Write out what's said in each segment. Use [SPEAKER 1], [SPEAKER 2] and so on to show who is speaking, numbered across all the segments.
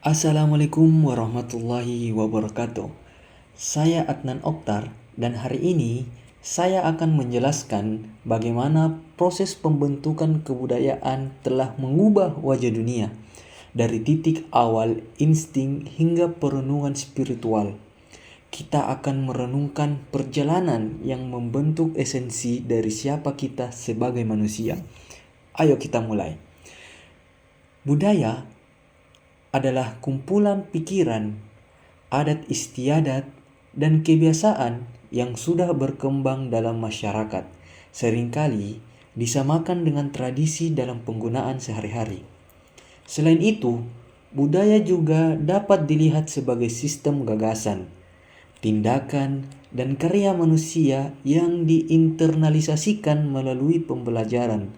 [SPEAKER 1] Assalamualaikum warahmatullahi wabarakatuh. Saya Adnan Oktar dan hari ini saya akan menjelaskan bagaimana proses pembentukan kebudayaan telah mengubah wajah dunia dari titik awal insting hingga perenungan spiritual. Kita akan merenungkan perjalanan yang membentuk esensi dari siapa kita sebagai manusia. Ayo kita mulai. Budaya adalah kumpulan pikiran, adat istiadat, dan kebiasaan yang sudah berkembang dalam masyarakat, seringkali disamakan dengan tradisi dalam penggunaan sehari-hari. Selain itu, budaya juga dapat dilihat sebagai sistem gagasan, tindakan, dan karya manusia yang diinternalisasikan melalui pembelajaran.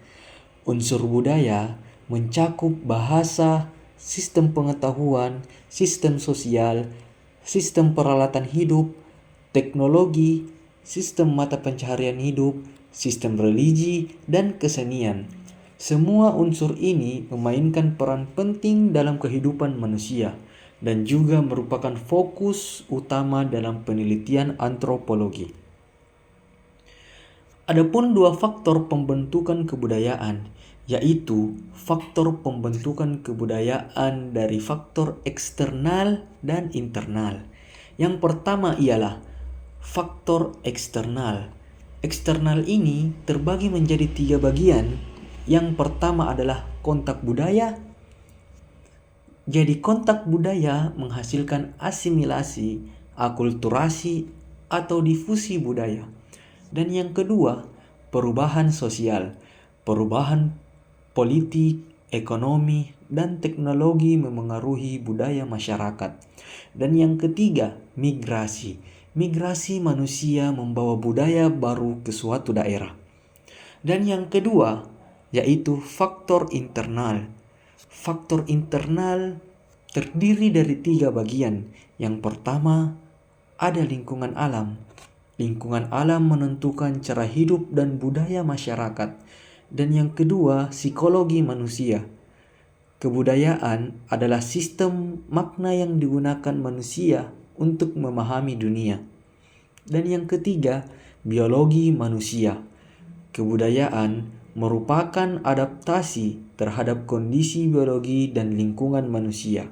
[SPEAKER 1] Unsur budaya mencakup bahasa, sistem pengetahuan, sistem sosial, sistem peralatan hidup, teknologi, sistem mata pencaharian hidup, sistem religi, dan kesenian. Semua unsur ini memainkan peran penting dalam kehidupan manusia dan juga merupakan fokus utama dalam penelitian antropologi. Adapun dua faktor pembentukan kebudayaan, yaitu faktor pembentukan kebudayaan dari faktor eksternal dan internal. Yang pertama ialah faktor eksternal. Eksternal ini terbagi menjadi 3 bagian. Yang pertama adalah kontak budaya. Jadi kontak budaya menghasilkan asimilasi, akulturasi, atau difusi budaya. Dan yang kedua, perubahan sosial, perubahan politik, ekonomi, dan teknologi memengaruhi budaya masyarakat. Dan yang ketiga, migrasi. Migrasi manusia membawa budaya baru ke suatu daerah. Dan yang kedua, yaitu faktor internal. Faktor internal terdiri dari 3 bagian. Yang pertama, ada lingkungan alam. Lingkungan alam menentukan cara hidup dan budaya masyarakat. Dan yang kedua, psikologi manusia. Kebudayaan adalah sistem makna yang digunakan manusia untuk memahami dunia. Dan yang ketiga, biologi manusia. Kebudayaan merupakan adaptasi terhadap kondisi biologi dan lingkungan manusia.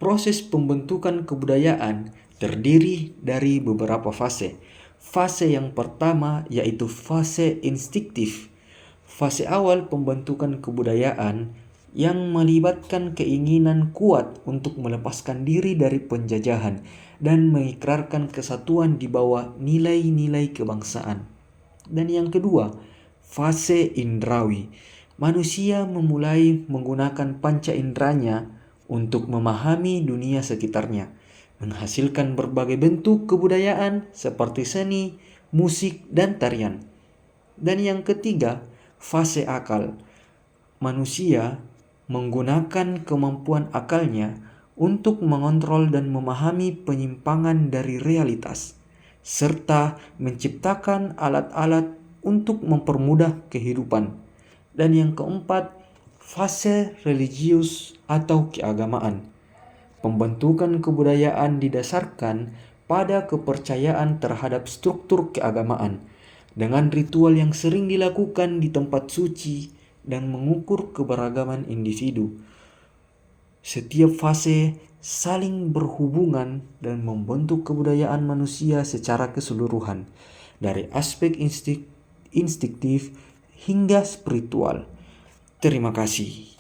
[SPEAKER 1] Proses pembentukan kebudayaan terdiri dari beberapa fase. Fase yang pertama yaitu fase instiktif. Fase awal pembentukan kebudayaan yang melibatkan keinginan kuat untuk melepaskan diri dari penjajahan dan mengikrarkan kesatuan di bawah nilai-nilai kebangsaan. Dan yang kedua, fase indrawi. Manusia memulai menggunakan panca inderanya untuk memahami dunia sekitarnya, menghasilkan berbagai bentuk kebudayaan seperti seni, musik, dan tarian. Dan yang ketiga, fase akal. Manusia menggunakan kemampuan akalnya untuk mengontrol dan memahami penyimpangan dari realitas, serta menciptakan alat-alat untuk mempermudah kehidupan. Dan yang keempat, fase religius atau keagamaan. Pembentukan kebudayaan didasarkan pada kepercayaan terhadap struktur keagamaan dengan ritual yang sering dilakukan di tempat suci dan mengukur keberagaman individu. Setiap fase saling berhubungan dan membentuk kebudayaan manusia secara keseluruhan, dari aspek instiktif hingga spiritual. Terima kasih.